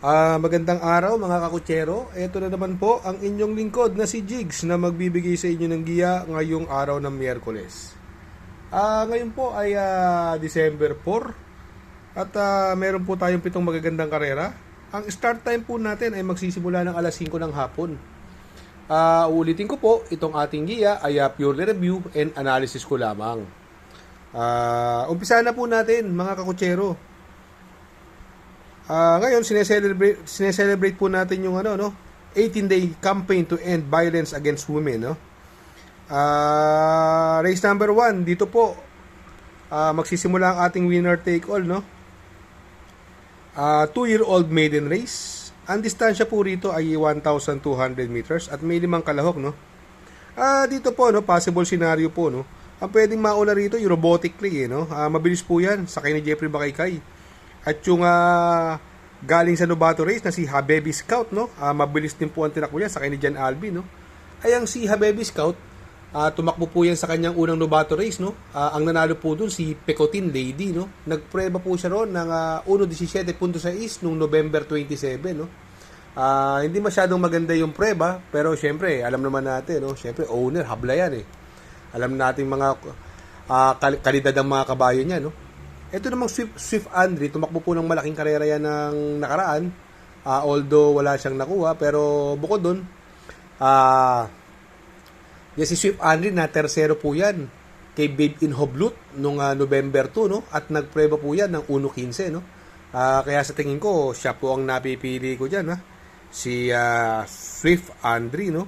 Magandang araw mga kakutsero. Ito na naman po ang inyong lingkod na si Jigs na magbibigay sa inyo ng giya ngayong araw ng Miyerkules. Ngayon po ay December 4 at meron po tayong 7 magagandang karera. Ang start time po natin ay magsisimula ng alas 5 ng hapon. Uulitin ko po, itong ating giya ay purely review and analysis ko lamang. Umpisa na po natin mga kakutsero. Ngayon, sineselebrate po natin yung 18-day campaign to end violence against women, no? Race number 1, dito po, magsisimula ang ating winner take all, no? 2-year-old maiden race. Ang distansya po rito ay 1,200 meters at may 5 kalahok, no? Dito po, no, possible scenario po, no? Ang pwedeng mauna rito, yung robotically, no? Mabilis po yan, sakay ni Jeffrey Bakaykay. At yung galing sa Novato race na si Habebi Scout, no? Mabilis din po ang tinakbo niya sa kanya ni Jan Albi, no? Ay ang si Habebi Scout, tumakbo po yan sa kanyang unang Novato race, no? Ang nanalo po dun si Pecotin Lady, no? Nagpreba po siya ron ng 1:17.6 nung November 27, no? Hindi masyadong maganda yung preba, pero syempre, alam naman natin, no? Syempre, owner, habla yan, eh. Alam natin mga kalidad ng mga kabayo niya, no? Ito namang Swift Andre, tumakbo po ng malaking karera yan ng nakaraan. Although wala siyang nakuha, pero bukod doon, yan si Swift Andre na tersero po yan kay Babe in Hoblut nung November 2, no? At nagpreba po yan ng 1:15, no? Kaya sa tingin ko, siya po ang napipili ko dyan, ha? Si Swift Andre, no?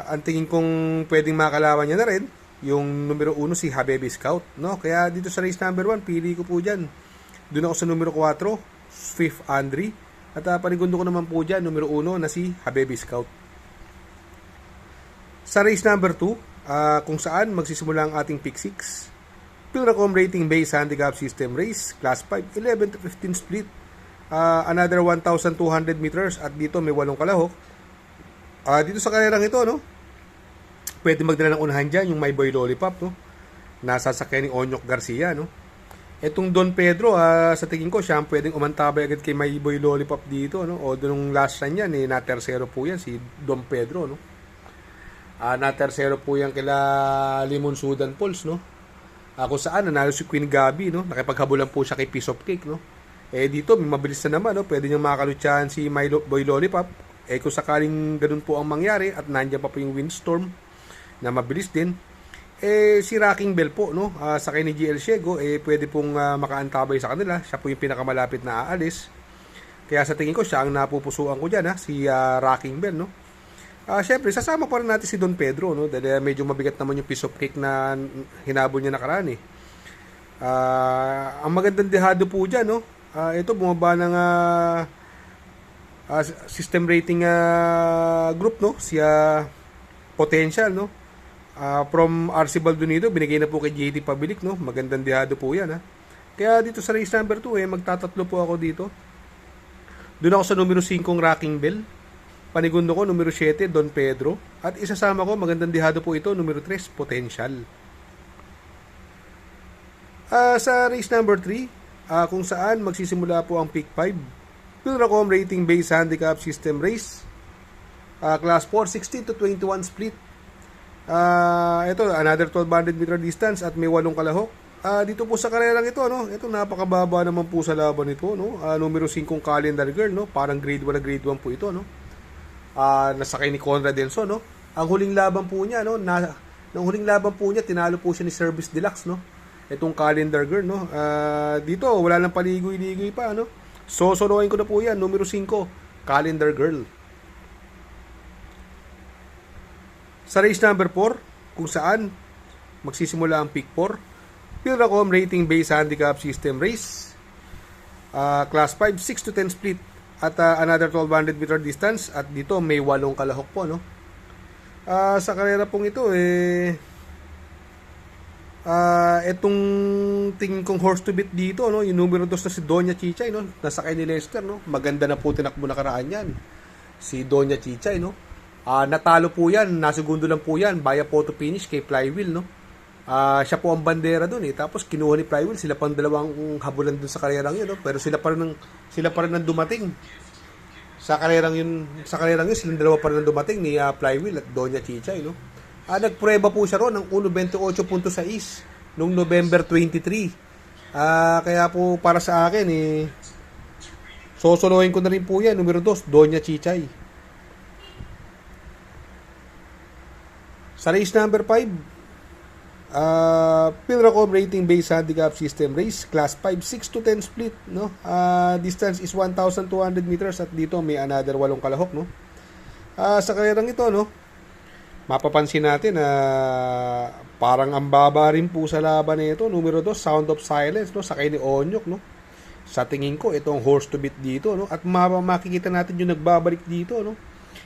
Ang tingin kong pwedeng makalawan niya na rin yung numero 1 si Habebi Scout, no? Kaya dito sa race number 1, pili ko po dyan. Doon ako sa numero 4, Swift Andre. At panigundo ko naman po dyan, numero 1 na si Habebi Scout. Sa race number 2, kung saan magsisimula ang ating pick 6, Pilracom Rating Base Handicap System Race, Class 5, 11 to 15 split. Another 1,200 meters at dito may 8 kalahok. Dito sa karerang ito, no? Pwede magdala ng unahan dyan, yung My Boy Lollipop, no? Nasasakyan ni Onyok Garcia, no? Etong Don Pedro, sa tingin ko, siya ang pwedeng umantabay agad kay My Boy Lollipop dito, no? O doon last run yan, na-tersero po yan, si Don Pedro, no? Na-tersero po yan kila Limon Sudan Pulse, no? Kung saan, nanalo si Queen Gabi, no? Nakipaghabulan po siya kay Piece of Cake, no? Dito, may mabilis na naman, no? Pwede niyang makalutsahan si My Boy Lollipop. Kung sakaling ganun po ang mangyari at nandiyan pa po yung windstorm na mabilis din, si Rocking Bell po, no? Sakay ni GL Ciego, pwede pong makaantabay sa kanila. Siya po yung pinakamalapit na aalis. Kaya sa tingin ko, siya ang napupusuan ko dyan, si Rocking Bell, no? Syempre, sasama pa rin natin si Don Pedro, no? Dahil medyo mabigat naman yung piece of cake na hinabol niya nakaraan, eh. Ang magandang dehado po dyan, no? Ito, bumaba ng system rating group, no? Si Potential, no? From RC Baldonido, binigay na po kay JT Pabilik, no? Magandang dehado po yan, ha? Kaya dito sa race number 2, magtatatlo po ako dito. Doon ako sa numero 5, Rocking Bell. Panigundo ko, numero 7, Don Pedro. At isasama ko, magandang dehado po ito, numero 3, Potential. Sa race number 3, kung saan magsisimula po ang pick 5, Pilracom Rating Base Handicap System Race, Class 4, 16 to 21 split. Ito, another 1,200 meter distance at may 8 kalahok. Dito po sa karerang ito, no? Ito, napakababa naman po sa laban nito, no? Numero 5 Calendar Girl, no? Parang grade 1 na grade 1 po ito, no? Nasakay ni Conrad Denso, no? Ang huling laban po niya, no? Nang huling laban po niya, tinalo po siya ni Service Deluxe, no? Itong Calendar Girl, no? Dito, wala nang paligoy-ligoy pa, no? Sosoloin ko na po yan, numero 5, Calendar Girl. Sa race number 4, kung saan magsisimula ang pick 4, Pilracom Rating Base Handicap System Race, Class 5, 6 to 10 split, at another 1,200 meter distance, at dito may 8 kalahok po, no? Sa karera pong ito, etong tingin kong horse to beat dito, no? Yung numero 2 na si Doña Chichay, no? Nasakay ni Lester, no? Maganda na po tinakbo nakaraan yan. Si Doña Chichay, no? Natalo po yan, nasugundo lang po yan, via photo finish kay Flywheel, no? Siya po ang bandera doon eh. Tapos kinuha ni Flywheel, sila pang dalawang habulan doon sa karerang yun, no? Pero sila pa rin ang dumating. Sa karerang yun, silang dalawa pa rin ang dumating ni Flywheel at Doña Chichay, no? Nagprueba po siya ron ng 1.28.6 noong November 23. Kaya po para sa akin eh, sosolohin ko na rin po yan. Numero 2, Doña Chichay. Sa race number 5, Pilracom Rating Based Handicap System Race, Class 5, 6 to 10 split, no? Distance is 1,200 meters at dito may another 8 kalahok, no? Sa karerang ito, no? Mapapansin natin na parang ang baba rin po sa laban nito. Numero 2, Sound of Silence, no? Sakay ni Onyok, no? Sa tingin ko, itong horse to beat dito, no? At makikita natin yung nagbabalik dito, no?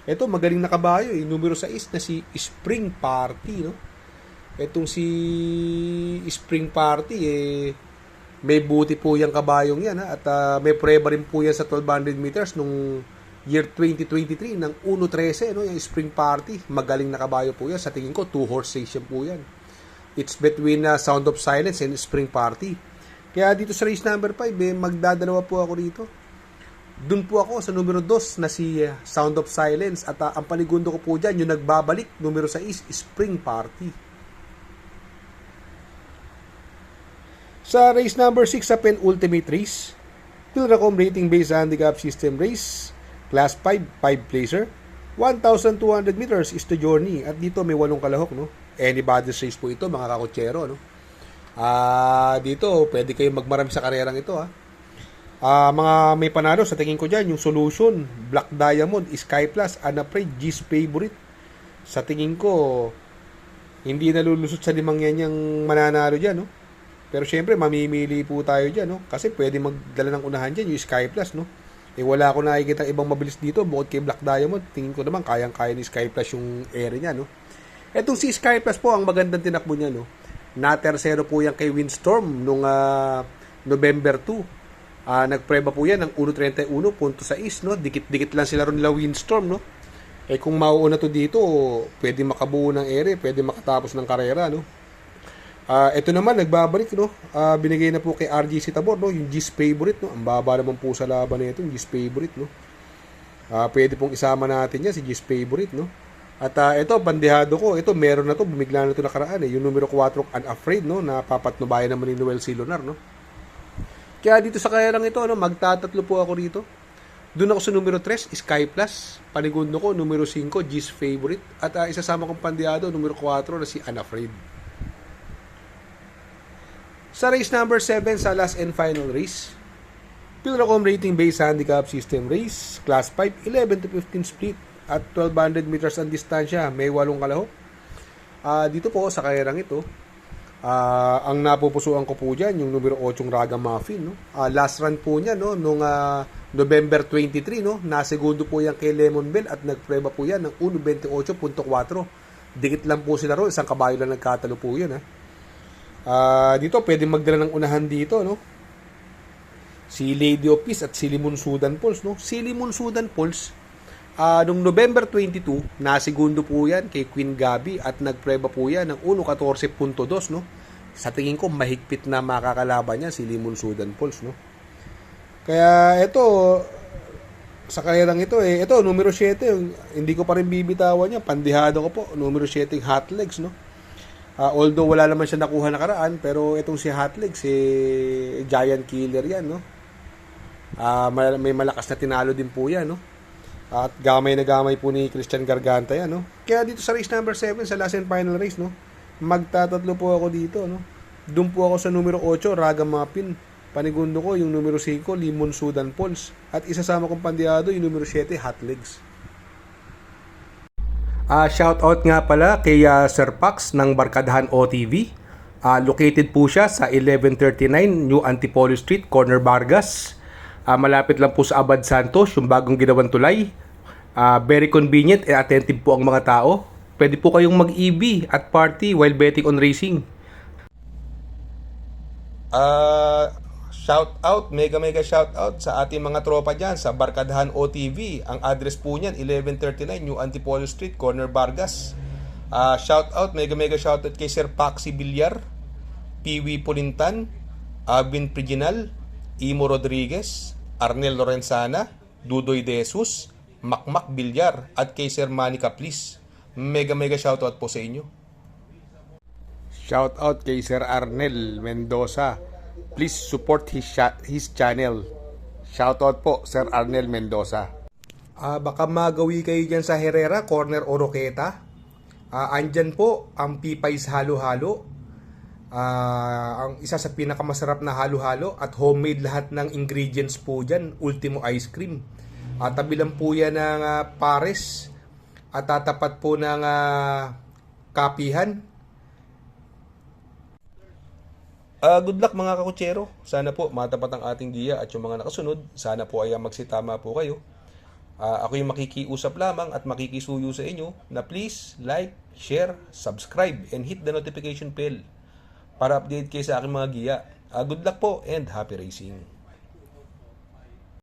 Ito, magaling na kabayo, eh. Numero 6 na si Spring Party, no? Itong si Spring Party, eh, may buti po yung kabayong yan, ha? At may preba rin po yan sa 1,200 meters nung year 2023 ng 1.13, no? Yung Spring Party, magaling na kabayo po yan. Sa tingin ko, 2-horse race yan po yan. It's between Sound of Silence and Spring Party. Kaya dito sa race number 5, eh, magdadalawa po ako dito. Doon po ako sa numero 2 na si Sound of Silence. At ang paligundo ko po dyan, yung nagbabalik, numero 6, Spring Party. Sa race number 6 sa penultimate race, Pilracom Rating Based Handicap System Race, Class 5, 5 placer, 1,200 meters is the journey. At dito may 8 kalahok, no? Anybody's race po ito, mga kakotsero, no? Dito, pwede kayong magmarami sa karerang ito, ha? Mga may panalo, sa tingin ko dyan, yung Solution, Black Diamond, Sky Plus, Unafraid, G's Favorite. Sa tingin ko, hindi nalulusot sa 5 yan yung mananalo dyan, no? Pero syempre, mamimili po tayo dyan, no? Kasi pwede magdala ng unahan dyan, yung Sky Plus, no? Wala ako nakikita ibang mabilis dito bukod kay Black Diamond. Tingin ko naman kayang-kaya ni Sky Plus yung area niya, no? Etong si Sky Plus po, ang magandang tinakbo niya, no? Na-tercero po yan kay Windstorm nung November 2. Nagpreba po yan ng 1.31.6, no? Dikit-dikit lang sila ron nila Windstorm, no? Kung mauuna to dito, pwede makabuo ng area, pwede makatapos ng karera, no? Ito naman, nagbabalik, no? Binigay na po kay RGC Tabor, no? Yung G's Favorite, no? Ang baba naman po sa laban na ito, yung G's Favorite, no? Pwede pong isama natin yan, si G's Favorite, no? At ito, bandehado ko. Ito, meron na to, bumigla na to nakaraan, eh. Yung numero 4, Unafraid, no? Na papatnubayan naman ni Noel C. Lunar, no? Kaya dito sa karerang ito, no? Magtatatlo po ako rito. Doon ako sa numero 3, Sky Plus. Panigundo ko, numero 5, G's Favorite. At isasama kong bandehado, numero 4 na si Unafraid. Sa race number 7 sa last and final race, Pilracom Rating Based Handicap System Race, Class 5, 11 to 15 split at 1,200 meters ang distansya, may 8 kalahok. Dito po sa karerang ito, ang napupusuan ko po dyan, yung numero 8 Raga Muffin, no? Last run po niya, no? Nung November 23, no? Nasegundo po yan kay Lemon Bell at nagpreba po yan ng 1.28.4. Dikit lang po sila ro, isang kabayo lang nagkatalo po yan, ha? Dito pwede magdala ng unahan dito, no? Si Lady of Peace at si Limon Sudan Pulse, no? Si Limon Sudan Pulse, nung November 22, nasegundo po yan kay Queen Gabi at nagpreba po yan ng 1.14.2, no? Sa tingin ko mahigpit na makakalaban niya si Limon Sudan Pulse, no? Kaya ito sa karerang ito, ito numero 7, hindi ko pa rin bibitawan niya, pandihado ko po, numero 7 Hot Legs, no? Although wala naman siya nakuha nakaraan, pero itong si Hotleg, si Giant Killer yan, no? May malakas na tinalo din po yan, no? At gamay na gamay po ni Christian Garganta yan, no? Kaya dito sa race number 7, sa last and final race, no? Magtatatlo po ako dito, no? Doon po ako sa numero 8, Raga Muffin. Panigundo ko yung numero 5, Limon Sudan Pulse. At isasama kong pandiyado yung numero 7, Hotlegs. Shoutout nga pala kay Sir Pax ng Barkadahan OTV. Located po siya sa 1139 New Antipolo Street, Corner Vargas. Malapit lang po sa Abad Santos, yung bagong ginawang tulay. Very convenient and attentive po ang mga tao. Pwede po kayong mag-EB at party while betting on racing. Shout out, mega shout out sa ating mga tropa dyan sa Barkadahan OTV. Ang address po niyan 1139 New Antipolo Street, Corner Vargas. Shout out, mega shout out kay Sir Paxi Villar, Piwi Pulintan, Alvin Priginal, Imo Rodriguez, Arnel Lorenzana, Dudoy De Jesus, Makmak Villar, at kay Sir Manny Caplis. Mega shout out po sa inyo. Shout out kay Sir Arnel Mendoza. Please support his channel. Shout out po Sir Arnel Mendoza. Baka magawi kayo dyan sa Herrera, Corner Oroqueta. Andyan po ang Pipay's Halo-Halo. Ang isa sa pinakamasarap na halo-halo at homemade lahat ng ingredients po dyan. Ultimo Ice Cream. Tabi lang po yan ng Pares at tatapat po ng Kapihan. Good luck mga kakutsero. Sana po matapat ang ating giya at yung mga nakasunod. Sana po ay magsitama po kayo. Ako yung makikiusap lamang at makikisuyo sa inyo na please like, share, subscribe, and hit the notification bell para update kayo sa aking mga giya. Good luck po and happy racing.